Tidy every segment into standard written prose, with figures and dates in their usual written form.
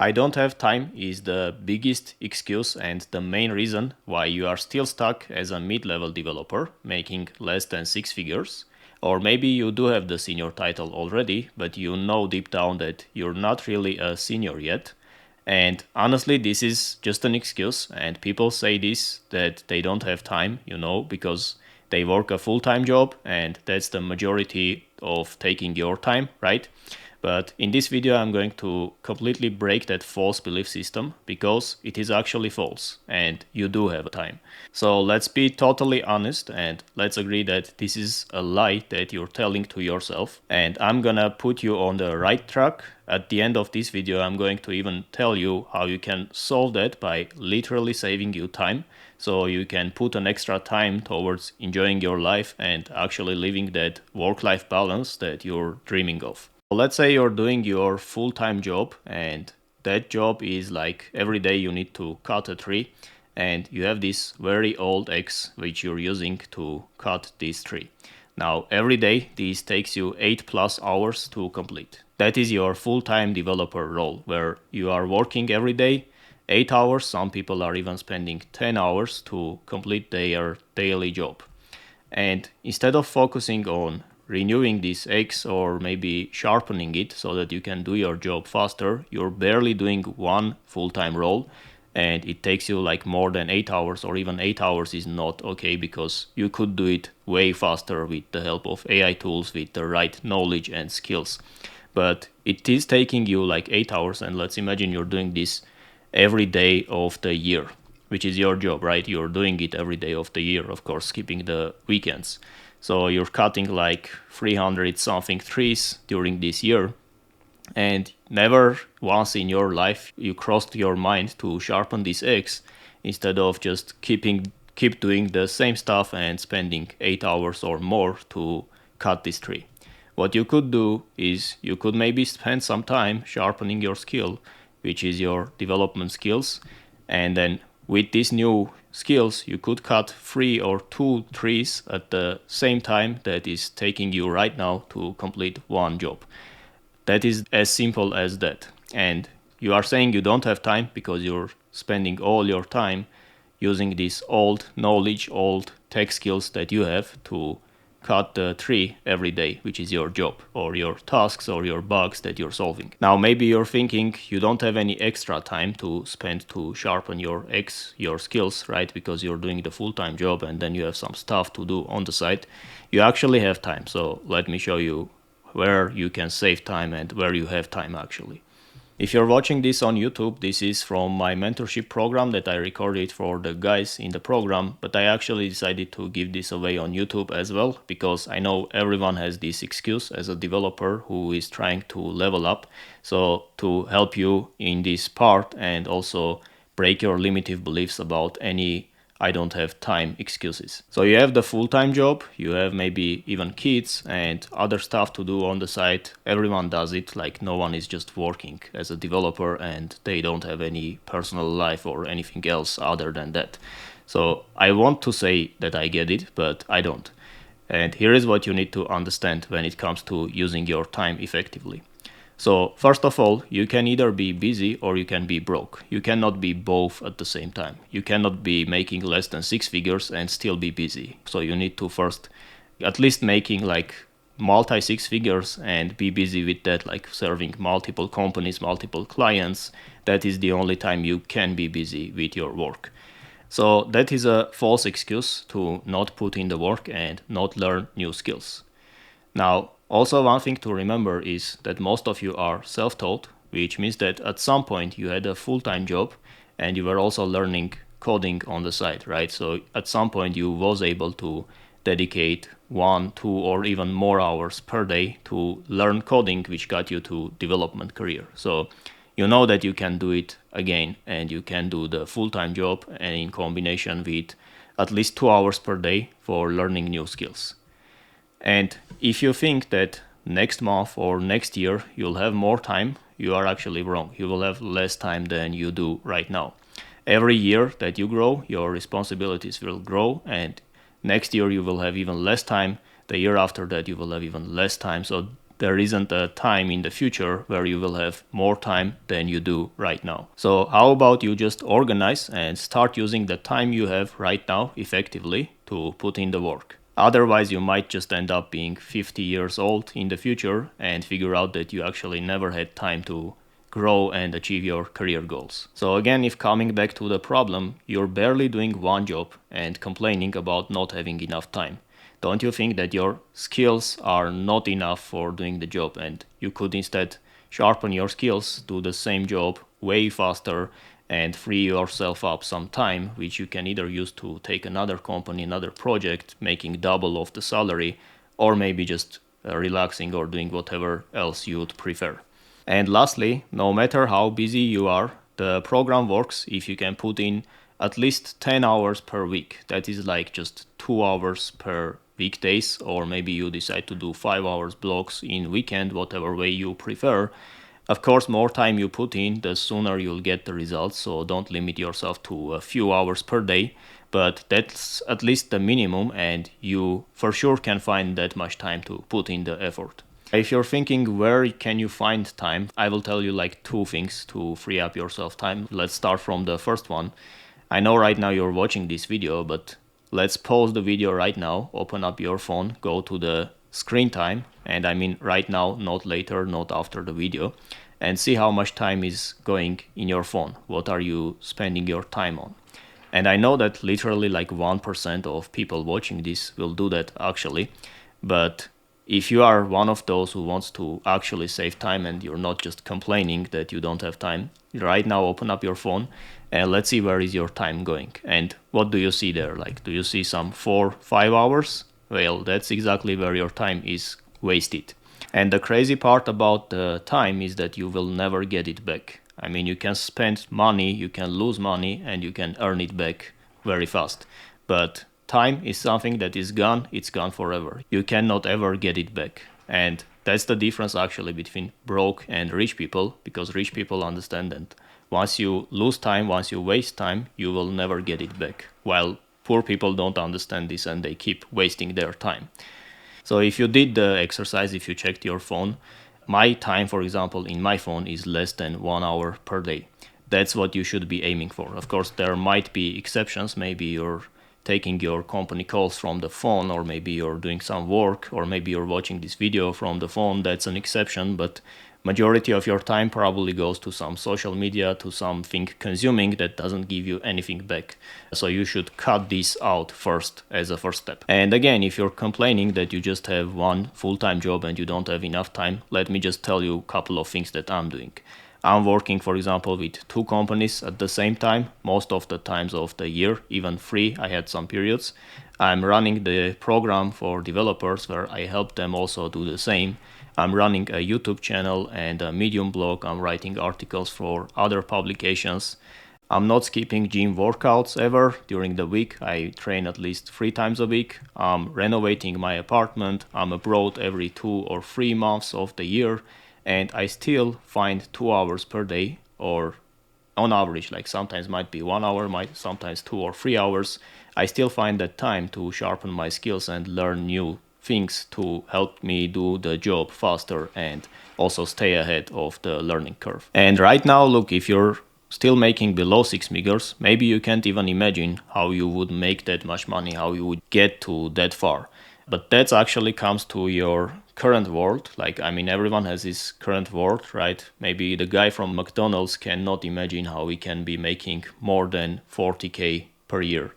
I don't have time is the biggest excuse and the main reason why you are still stuck as a mid-level developer making less than 6 figures. Or maybe you do have the senior title already, but you know deep down that you're not really a senior yet. And honestly, this is just an excuse. And people say this that they don't have time, because they work a full-time job and that's the majority of taking your time, right? But in this video, I'm going to completely break that false belief system because it is actually false and you do have time. So let's be totally honest and let's agree that this is a lie that you're telling to yourself. And I'm gonna put you on the right track. At the end of this video, I'm going to even tell you how you can solve that by literally saving you time. So you can put an extra time towards enjoying your life and actually living that work-life balance that you're dreaming of. Let's say you're doing your full-time job and that job is like every day you need to cut a tree and you have this very old axe which you're using to cut this tree. Now every day this takes you 8+ hours to complete. That is your full-time developer role where you are working every day 8 hours. Some people are even spending 10 hours to complete their daily job. And instead of focusing on renewing this axe or maybe sharpening it so that you can do your job faster, you're barely doing one full-time role and it takes you like more than 8 hours, or even 8 hours is not okay because you could do it way faster with the help of AI tools with the right knowledge and skills. But it is taking you like 8 hours, and let's imagine you're doing this every day of the year, which is your job, right? You're doing it every day of the year, of course, skipping the weekends. So you're cutting like 300 something trees during this year, and never once in your life you crossed your mind to sharpen this axe instead of just keep doing the same stuff and spending 8 hours or more to cut this tree. What you could do is you could maybe spend some time sharpening your skill, which is your development skills, and then with these new skills you could cut 3 or 2 trees at the same time that is taking you right now to complete one job. That is as simple as that. And you are saying you don't have time because you're spending all your time using this old knowledge, old tech skills that you have to cut the tree every day, which is your job or your tasks or your bugs that you're solving. Now maybe you're thinking you don't have any extra time to spend to sharpen your skills, right? Because you're doing the full-time job and then you have some stuff to do on the side. You actually have time. So let me show you where you can save time and where you have time actually. If you're watching this on YouTube, this is from my mentorship program that I recorded for the guys in the program, but I actually decided to give this away on YouTube as well because I know everyone has this excuse as a developer who is trying to level up. So to help you in this part and also break your limiting beliefs about any I don't have time excuses. So you have the full-time job, you have maybe even kids and other stuff to do on the side. Everyone does it, like no one is just working as a developer and they don't have any personal life or anything else other than that. So I want to say that I get it, but I don't. And here is what you need to understand when it comes to using your time effectively. So first of all, you can either be busy or you can be broke. You cannot be both at the same time. You cannot be making less than 6 figures and still be busy. So you need to first at least making like multi 6 figures and be busy with that, like serving multiple companies, multiple clients. That is the only time you can be busy with your work. So that is a false excuse to not put in the work and not learn new skills. Now, also one thing to remember is that most of you are self-taught, which means that at some point you had a full-time job and you were also learning coding on the side, right? So at some point you was able to dedicate 1, 2, or even more hours per day to learn coding, which got you to development career. So you know that you can do it again and you can do the full-time job and in combination with at least 2 hours per day for learning new skills. And if you think that next month or next year you'll have more time, you are actually wrong. You will have less time than you do right now. Every year that you grow, your responsibilities will grow, and next year you will have even less time. The year after that you will have even less time. So there isn't a time in the future where you will have more time than you do right now. So how about you just organize and start using the time you have right now effectively to put in the work. Otherwise, you might just end up being 50 years old in the future and figure out that you actually never had time to grow and achieve your career goals. So again, if coming back to the problem, you're barely doing one job and complaining about not having enough time. Don't you think that your skills are not enough for doing the job and you could instead sharpen your skills, do the same job way faster and free yourself up some time, which you can either use to take another company, another project, making double of the salary, or maybe just relaxing or doing whatever else you would prefer. And lastly, no matter how busy you are, the program works if you can put in at least 10 hours per week. That is like just 2 hours per weekdays, or maybe you decide to do 5 hours blocks in weekend, whatever way you prefer. Of course, more time you put in, the sooner you'll get the results, so don't limit yourself to a few hours per day, but that's at least the minimum and you for sure can find that much time to put in the effort. If you're thinking where can you find time, I will tell you like 2 things to free up yourself time. Let's start from the first one. I know right now you're watching this video, but let's pause the video right now, open up your phone, go to the screen time, and I mean right now, not later, not after the video, and see how much time is going in your phone. What are you spending your time on? And I know that literally like 1% of people watching this will do that actually, but if you are one of those who wants to actually save time and you're not just complaining that you don't have time, right now open up your phone and let's see where is your time going. And what do you see there? Like, do you see some 4-5 hours? Well, that's exactly where your time is wasted. And the crazy part about the time is that you will never get it back. I mean, you can spend money, you can lose money, and you can earn it back very fast. But time is something that is gone, it's gone forever. You cannot ever get it back. And that's the difference actually between broke and rich people, because rich people understand that once you lose time, once you waste time, you will never get it back. While poor people don't understand this and they keep wasting their time. So if you did the exercise, if you checked your phone, my time, for example, in my phone is less than 1 hour per day. That's what you should be aiming for. Of course, there might be exceptions. Maybe you're taking your company calls from the phone, or maybe you're doing some work, or maybe you're watching this video from the phone. That's an exception, but majority of your time probably goes to some social media, to something consuming that doesn't give you anything back. So you should cut this out first as a first step. And again, if you're complaining that you just have one full-time job and you don't have enough time, let me just tell you a couple of things that I'm doing. I'm working, for example, with 2 companies at the same time, most of the times of the year, even 3, I had some periods. I'm running the program for developers where I help them also do the same. I'm running a YouTube channel and a Medium blog. I'm writing articles for other publications. I'm not skipping gym workouts ever. During the week, I train at least 3 times a week. I'm renovating my apartment. I'm abroad every 2 or 3 months of the year. And I still find 2 hours per day, or on average, like sometimes might be 1 hour, sometimes 2 or 3 hours. I still find that time to sharpen my skills and learn new things to help me do the job faster and also stay ahead of the learning curve. And right now, look, if you're still making below 6 figures, maybe you can't even imagine how you would make that much money, how you would get to that far. But that actually comes to your current world. Like, I mean, everyone has his current world, right? Maybe the guy from McDonald's cannot imagine how he can be making more than 40K per year.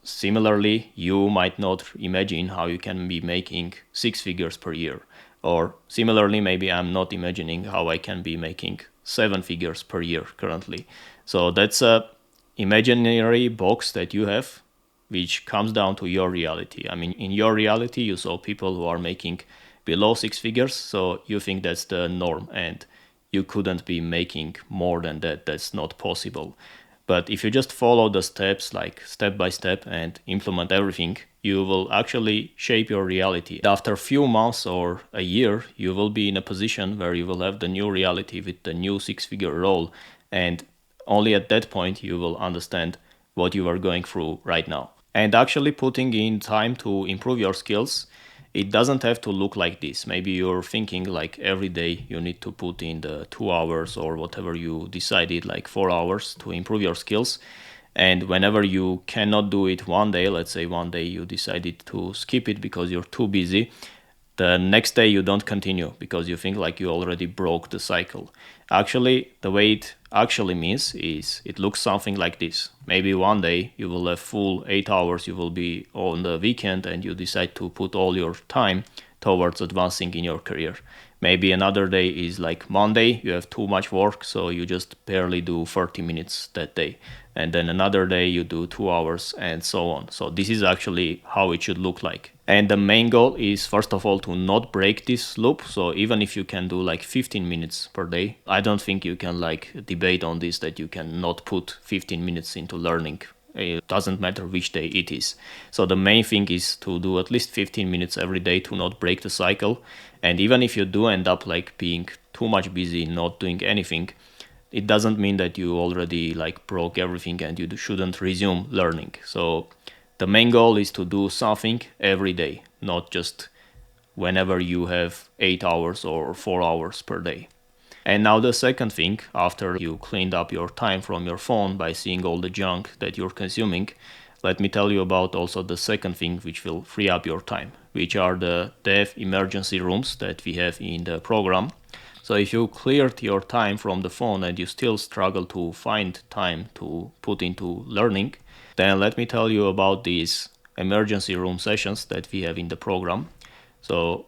Similarly, you might not imagine how you can be making 6 figures per year. Or similarly, maybe I'm not imagining how I can be making 7 figures per year currently. So that's a imaginary box that you have, which comes down to your reality. I mean, in your reality, you saw people who are making below 6 figures, so you think that's the norm and you couldn't be making more than that. That's not possible. But if you just follow the steps, like step by step, and implement everything, you will actually shape your reality. After a few months or a year, you will be in a position where you will have the new reality with the new 6-figure role. And only at that point, you will understand what you are going through right now. And actually putting in time to improve your skills It doesn't have to look like this. Maybe you're thinking like every day you need to put in the 2 hours or whatever you decided, like 4 hours to improve your skills. And whenever you cannot do it one day, let's say one day you decided to skip it because you're too busy, the next day you don't continue because you think like you already broke the cycle. Actually, the way it actually means is it looks something like this. Maybe one day you will have full 8 hours, you will be on the weekend and you decide to put all your time towards advancing in your career. Maybe another day is like Monday, you have too much work, so you just barely do 30 minutes that day. And then another day you do 2 hours and so on. So this is actually how it should look like. And the main goal is, first of all, to not break this loop. So even if you can do like 15 minutes per day, I don't think you can like debate on this that you cannot put 15 minutes into learning. It doesn't matter which day it is. So the main thing is to do at least 15 minutes every day to not break the cycle. And even if you do end up like being too much busy, not doing anything, it doesn't mean that you already like broke everything and you shouldn't resume learning. So the main goal is to do something every day, not just whenever you have 8 hours or 4 hours per day. And now the second thing, after you cleaned up your time from your phone by seeing all the junk that you're consuming, let me tell you about also the second thing which will free up your time, which are the dev emergency rooms that we have in the program. So if you cleared your time from the phone and you still struggle to find time to put into learning, then let me tell you about these emergency room sessions that we have in the program. So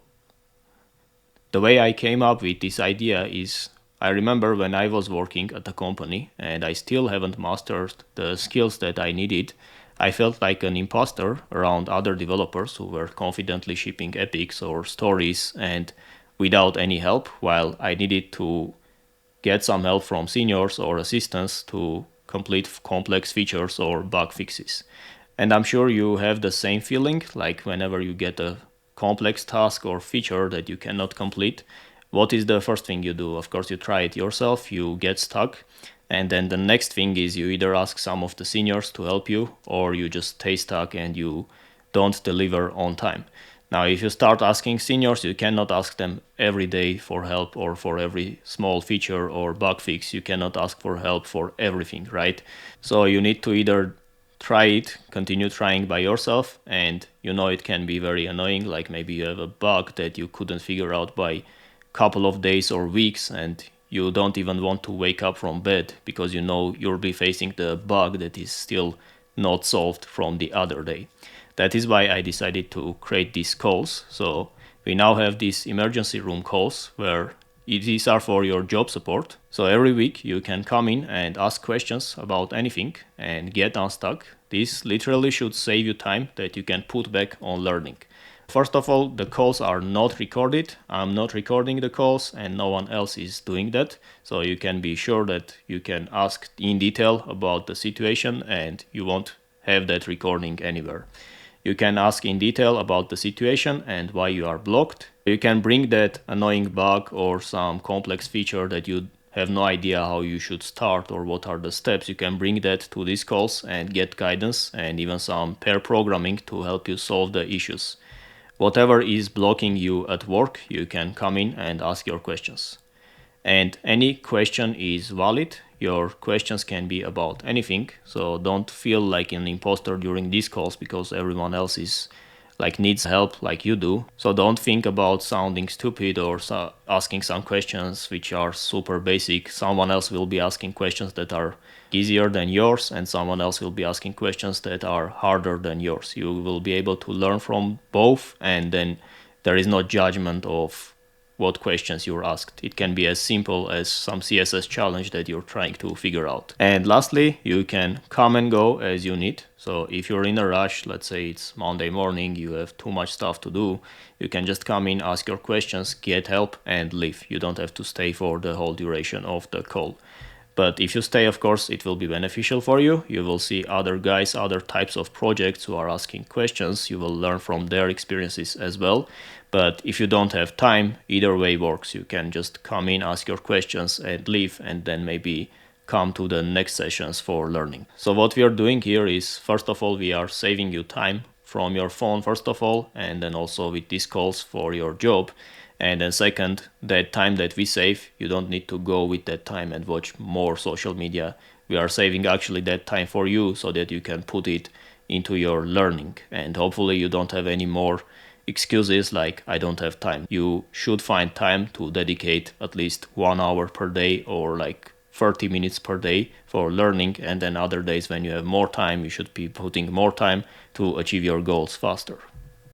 the way I came up with this idea is, I remember when I was working at a company and I still haven't mastered the skills that I needed, I felt like an imposter around other developers who were confidently shipping epics or stories and without any help, while I needed to get some help from seniors or assistants to complete complex features or bug fixes. And I'm sure you have the same feeling, like whenever you get a complex task or feature that you cannot complete, what is the first thing you do? Of course, you try it yourself, you get stuck, and then the next thing is you either ask some of the seniors to help you, or you just stay stuck and you don't deliver on time. Now, if you start asking seniors, you cannot ask them every day for help or for every small feature or bug fix. You cannot ask for help for everything, right? So you need to either try it, continue trying by yourself, and you know it can be very annoying, like maybe you have a bug that you couldn't figure out by couple of days or weeks and you don't even want to wake up from bed because you know you'll be facing the bug that is still not solved from the other day. That is why I decided to create these calls. So we now have these emergency room calls where these are for your job support. So every week you can come in and ask questions about anything and get unstuck. This literally should save you time that you can put back on learning. First of all, the calls are not recorded. I'm not recording the calls and no one else is doing that. So you can be sure that you can ask in detail about the situation and you won't have that recording anywhere. You can ask in detail about the situation and why you are blocked. You can bring that annoying bug or some complex feature that you have no idea how you should start or what are the steps. You can bring that to these calls and get guidance and even some pair programming to help you solve the issues. Whatever is blocking you at work, you can come in and ask your questions. And any question is valid. Your questions can be about anything. So don't feel like an imposter during these calls because everyone else is like needs help like you do. So don't think about sounding stupid or asking some questions which are super basic. Someone else will be asking questions that are easier than yours and someone else will be asking questions that are harder than yours. You will be able to learn from both and then there is no judgment of what questions you're asked. It can be as simple as some CSS challenge that you're trying to figure out. And lastly, you can come and go as you need. So if you're in a rush, let's say it's Monday morning, you have too much stuff to do, you can just come in, ask your questions, get help and leave. You don't have to stay for the whole duration of the call. But if you stay, of course, it will be beneficial for you. You will see other guys, other types of projects who are asking questions. You will learn from their experiences as well. But if you don't have time, either way works. You can just come in, ask your questions and leave, and then maybe come to the next sessions for learning. So what we are doing here is, first of all, we are saving you time from your phone, first of all, and then also with these calls for your job. And then second, that time that we save, you don't need to go with that time and watch more social media. We are saving actually that time for you so that you can put it into your learning. And hopefully you don't have any more excuses like I don't have time. You should find time to dedicate at least 1 hour per day or like 30 minutes per day for learning, and then other days when you have more time, you should be putting more time to achieve your goals faster.